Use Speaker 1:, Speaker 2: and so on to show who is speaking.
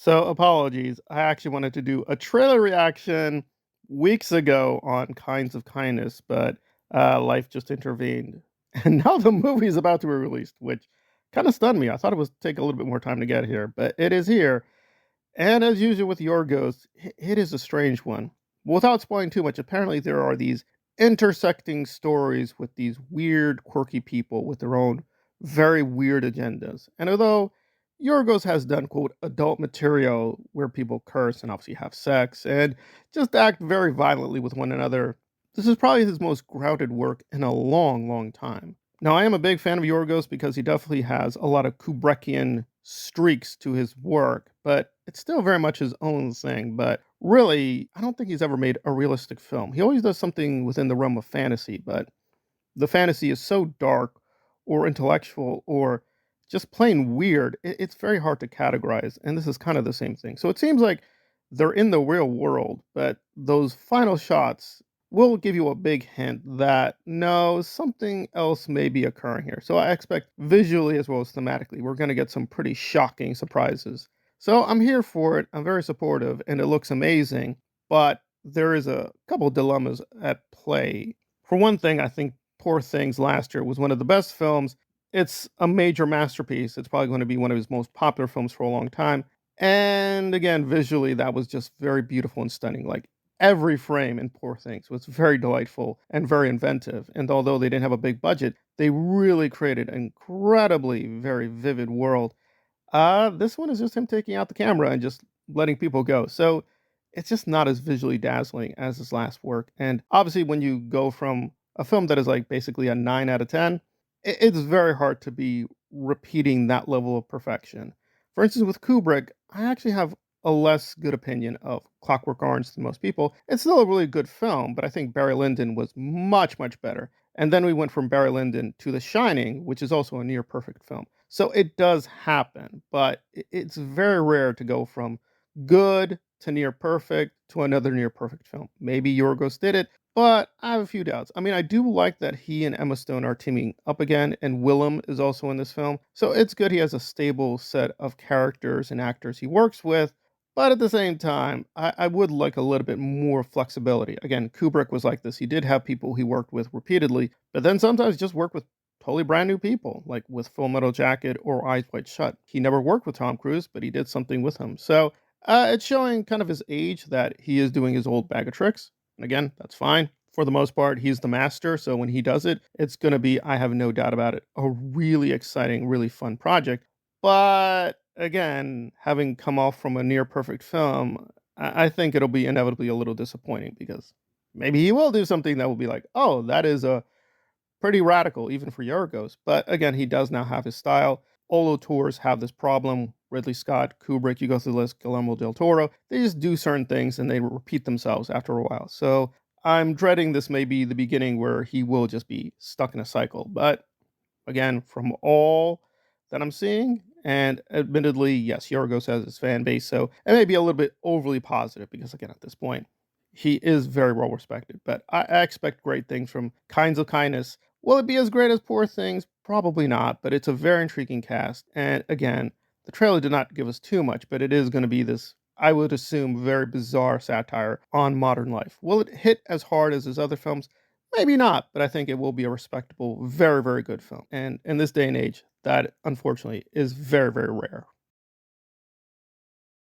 Speaker 1: So apologies. I actually wanted to do a trailer reaction weeks ago on Kinds of Kindness, but life just intervened. And now the movie is about to be released, which kind of stunned me. I thought it was take a little bit more time to get here, but it is here. And as usual with Yorgos, it is a strange one. Without spoiling too much, apparently there are these intersecting stories with these weird, quirky people with their own very weird agendas. And although Yorgos has done, quote, adult material where people curse and obviously have sex and just act very violently with one another, this is probably his most grounded work in a long, long time. Now, I am a big fan of Yorgos because he definitely has a lot of Kubrickian streaks to his work, but it's still very much his own thing. But really, I don't think he's ever made a realistic film. He always does something within the realm of fantasy, but the fantasy is so dark or intellectual or just plain weird, it's very hard to categorize. And this is kind of the same thing. So it seems like they're in the real world, but those final shots will give you a big hint that no, something else may be occurring here. So I expect visually as well as thematically, we're going to get some pretty shocking surprises. So I'm here for it. I'm very supportive and it looks amazing, but there is a couple dilemmas at play. For one thing, I think Poor Things last year was one of the best films. It's a major masterpiece. It's probably going to be one of his most popular films for a long time. And again, visually, that was just very beautiful and stunning. Like every frame in Poor Things was very delightful and very inventive. And although they didn't have a big budget, they really created an incredibly very vivid world. This one is just him taking out the camera and just letting people go. So it's just not as visually dazzling as his last work. And obviously, when you go from a film that is like basically a 9 out of 10, it's very hard to be repeating that level of perfection. For instance, with Kubrick, I actually have a less good opinion of Clockwork Orange than most people. It's still a really good film, but I think Barry Lyndon was much, much better. And then we went from Barry Lyndon to The Shining, which is also a near perfect film. So it does happen, but it's very rare to go from good to near perfect to another near perfect film. Maybe Yorgos did it, but I have a few doubts. I mean, I do like that he and Emma Stone are teaming up again, and Willem is also in this film. So it's good he has a stable set of characters and actors he works with. But at the same time, I would like a little bit more flexibility. Again, Kubrick was like this. He did have people he worked with repeatedly, but then sometimes just work with totally brand new people, like with Full Metal Jacket or Eyes Wide Shut. He never worked with Tom Cruise, but he did something with him. So it's showing kind of his age that he is doing his old bag of tricks. And again, that's fine. For the most part, he's the master. So when he does it, it's going to be, I have no doubt about it, a really exciting, really fun project. But again, having come off from a near perfect film, I think it'll be inevitably a little disappointing because maybe he will do something that will be like, oh, that is a pretty radical, even for Yorgos. But again, he does now have his style. All auteurs have this problem. Ridley Scott, Kubrick, you go through the list, Guillermo del Toro. They just do certain things and they repeat themselves after a while. So I'm dreading this may be the beginning where he will just be stuck in a cycle. But again, from all that I'm seeing, and admittedly, yes, Yorgos has his fan base, so it may be a little bit overly positive because, again, at this point, he is very well respected. But I expect great things from Kinds of Kindness. Will it be as great as Poor Things? Probably not, but it's a very intriguing cast. And again, the trailer did not give us too much, but it is going to be this, I would assume, very bizarre satire on modern life. Will it hit as hard as his other films? Maybe not, but I think it will be a respectable, very, very good film. And in this day and age, that unfortunately is very, very rare.